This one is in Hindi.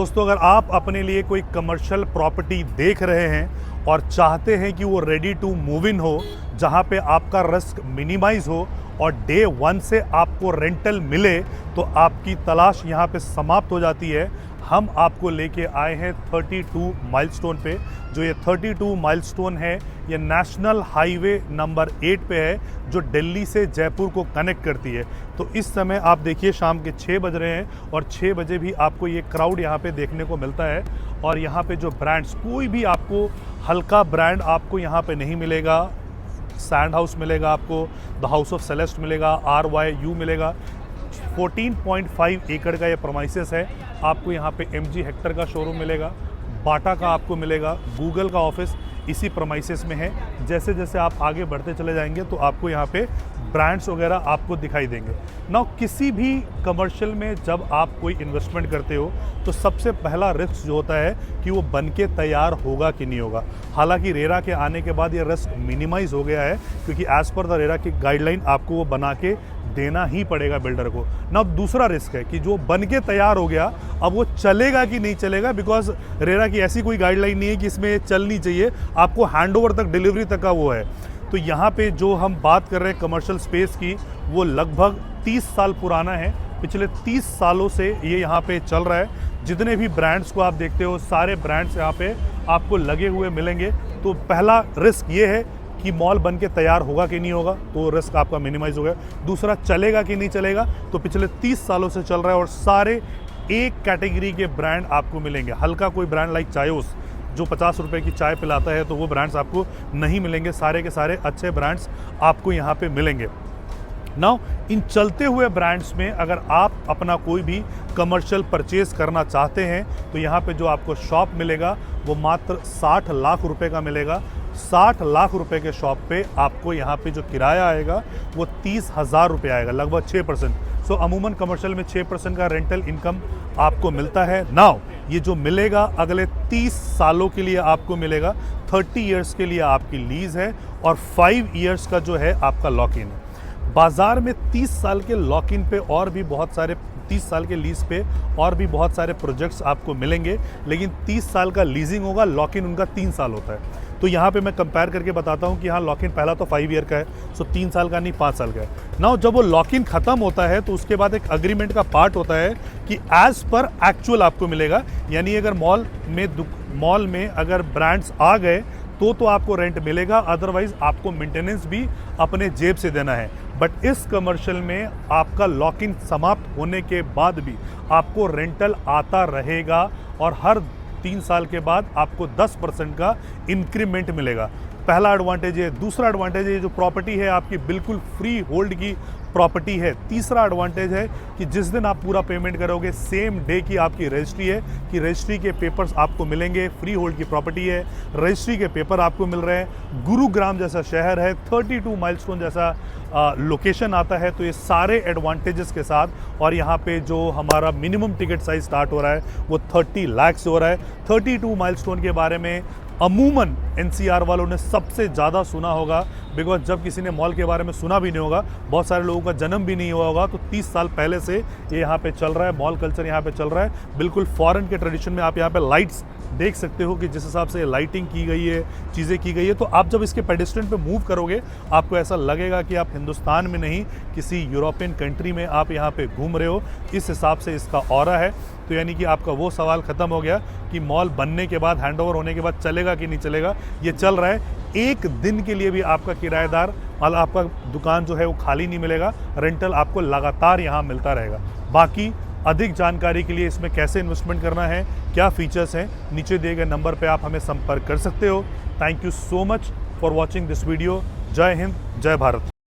दोस्तों, अगर आप अपने लिए कोई कमर्शियल प्रॉपर्टी देख रहे हैं और चाहते हैं कि वो रेडी टू मूव इन हो, जहां पे आपका रिस्क मिनिमाइज हो और डे वन से आपको रेंटल मिले, तो आपकी तलाश यहां पे समाप्त हो जाती है। हम आपको लेके आए हैं 32 माइलस्टोन पे। जो ये 32 माइलस्टोन है, ये नेशनल हाईवे नंबर 8 पे है, जो दिल्ली से जयपुर को कनेक्ट करती है। तो इस समय आप देखिए शाम के 6 बज रहे हैं और 6 बजे भी आपको ये क्राउड यहाँ पे देखने को मिलता है। और यहाँ पे जो ब्रांड्स, कोई भी आपको हल्का ब्रांड आपको यहाँ पे नहीं मिलेगा। सैंड हाउस मिलेगा आपको, द हाउस ऑफ सेलेस्ट मिलेगा, RYU मिलेगा। 14.5 एकड़ का ये प्रमाइसेस है। आपको यहाँ पे MG हेक्टर का शोरूम मिलेगा, बाटा का आपको मिलेगा, गूगल का ऑफिस इसी प्रमाइसेस में है। जैसे जैसे आप आगे बढ़ते चले जाएंगे तो आपको यहाँ पे ब्रांड्स वगैरह आपको दिखाई देंगे। नाउ किसी भी कमर्शियल में जब आप कोई इन्वेस्टमेंट करते हो तो सबसे पहला रिस्क जो होता है कि वो बन के तैयार होगा कि नहीं होगा। हालांकि रेरा के आने के बाद ये रिस्क मिनिमाइज हो गया है, क्योंकि एज पर द रेरा की गाइडलाइन आपको वो बना के देना ही पड़ेगा बिल्डर को। ना दूसरा रिस्क है कि जो बन के तैयार हो गया, अब वो चलेगा कि नहीं चलेगा, बिकॉज रेरा की ऐसी कोई गाइडलाइन नहीं है कि इसमें चलनी चाहिए। आपको हैंडओवर तक, डिलीवरी तक का वो है। तो यहाँ पे जो हम बात कर रहे हैं कमर्शियल स्पेस की, वो लगभग 30 साल पुराना है। पिछले 30 सालों से ये यहाँ पे चल रहा है। जितने भी ब्रांड्स को आप देखते हो, सारे ब्रांड्स यहाँ पे आपको लगे हुए मिलेंगे। तो पहला रिस्क ये है कि मॉल बन के तैयार होगा कि नहीं होगा, तो रिस्क आपका मिनिमाइज हो गया। दूसरा, चलेगा कि नहीं चलेगा, तो पिछले 30 सालों से चल रहा है और सारे एक कैटेगरी के ब्रांड आपको मिलेंगे। हल्का कोई ब्रांड लाइक चायोस जो 50 रुपए की चाय पिलाता है, तो वो ब्रांड्स आपको नहीं मिलेंगे। सारे के सारे अच्छे ब्रांड्स आपको यहाँ पे मिलेंगे। नाउ इन चलते हुए ब्रांड्स में अगर आप अपना कोई भी कमर्शियल परचेज करना चाहते हैं, तो यहाँ पे जो आपको शॉप मिलेगा वो मात्र 60 लाख रुपए का मिलेगा। 60 लाख रुपए के शॉप पे आपको यहाँ पे जो किराया आएगा वो 30,000 रुपये आएगा, लगभग 6%। सो अमूमन कमर्शियल में 6% का रेंटल इनकम आपको मिलता है। नाउ ये जो मिलेगा अगले 30 सालों के लिए आपको मिलेगा। 30 ईयर्स के लिए आपकी लीज है और 5 ईयर्स का जो है आपका लॉक इन है। बाजार में 30 साल के लॉक इन पे और भी बहुत सारे, 30 साल के लीज पे और भी बहुत सारे प्रोजेक्ट्स आपको मिलेंगे, लेकिन 30 साल का लीजिंग होगा, लॉक इन उनका 3 साल होता है। तो यहाँ पे मैं कंपेयर करके बताता हूँ कि हाँ, लॉक इन पहला तो 5 ईयर का है, सो 3 साल का नहीं 5 साल का है। नाउ जब वो लॉक इन खत्म होता है तो उसके बाद एक अग्रीमेंट का पार्ट होता है कि एज पर एक्चुअल आपको मिलेगा। यानी अगर मॉल में अगर ब्रांड्स आ गए तो आपको रेंट मिलेगा, अदरवाइज आपको मेंटेनेंस भी अपने जेब से देना है। बट इस कमर्शियल में आपका लॉक इन समाप्त होने के बाद भी आपको रेंटल आता रहेगा और हर 3 साल के बाद आपको 10% का इंक्रीमेंट मिलेगा। पहला एडवांटेज है। दूसरा एडवांटेज है, जो प्रॉपर्टी है आपकी बिल्कुल फ्री होल्ड की प्रॉपर्टी है। तीसरा एडवांटेज है कि जिस दिन आप पूरा पेमेंट करोगे, सेम डे की आपकी रजिस्ट्री है कि रजिस्ट्री के पेपर्स आपको मिलेंगे। फ्री होल्ड की प्रॉपर्टी है, रजिस्ट्री के पेपर आपको मिल रहे हैं। गुरुग्राम जैसा शहर है, 32 माइलस्टोन जैसा लोकेशन आता है। तो ये सारे एडवांटेजेस के साथ, और यहाँ पे जो हमारा मिनिमम टिकट साइज स्टार्ट हो रहा है वो 30 लाख से हो रहा है। 32 माइलस्टोन के बारे में अमूमन NCR वालों ने सबसे ज़्यादा सुना होगा, बिकॉज जब किसी ने मॉल के बारे में सुना भी नहीं होगा, बहुत सारे लोगों का जन्म भी नहीं हुआ होगा, तो 30 साल पहले से ये यहाँ पे चल रहा है। मॉल कल्चर यहाँ पे चल रहा है बिल्कुल फॉरेन के ट्रेडिशन में। आप यहाँ पे लाइट्स देख सकते हो कि जिस हिसाब से लाइटिंग की गई है, चीज़ें की गई है। तो आप जब इसके पेडेस्ट्रियन पे मूव करोगे, आपको ऐसा लगेगा कि आप हिंदुस्तान में नहीं, किसी यूरोपियन कंट्री में आप यहाँ पे घूम रहे हो। इस हिसाब से इसका ऑरा है। तो यानी कि आपका वो सवाल ख़त्म हो गया कि मॉल बनने के बाद, हैंडओवर होने के बाद चलेगा कि नहीं चलेगा। ये चल रहा है। एक दिन के लिए भी आपका किराएदार, मतलब आपका दुकान जो है वो खाली नहीं मिलेगा। रेंटल आपको लगातार यहाँ मिलता रहेगा। बाकी अधिक जानकारी के लिए इसमें कैसे इन्वेस्टमेंट करना है, क्या फीचर्स हैं, नीचे दिए गए नंबर पे आप हमें संपर्क कर सकते हो। Thank you so much for watching this video. जय हिंद, जय भारत।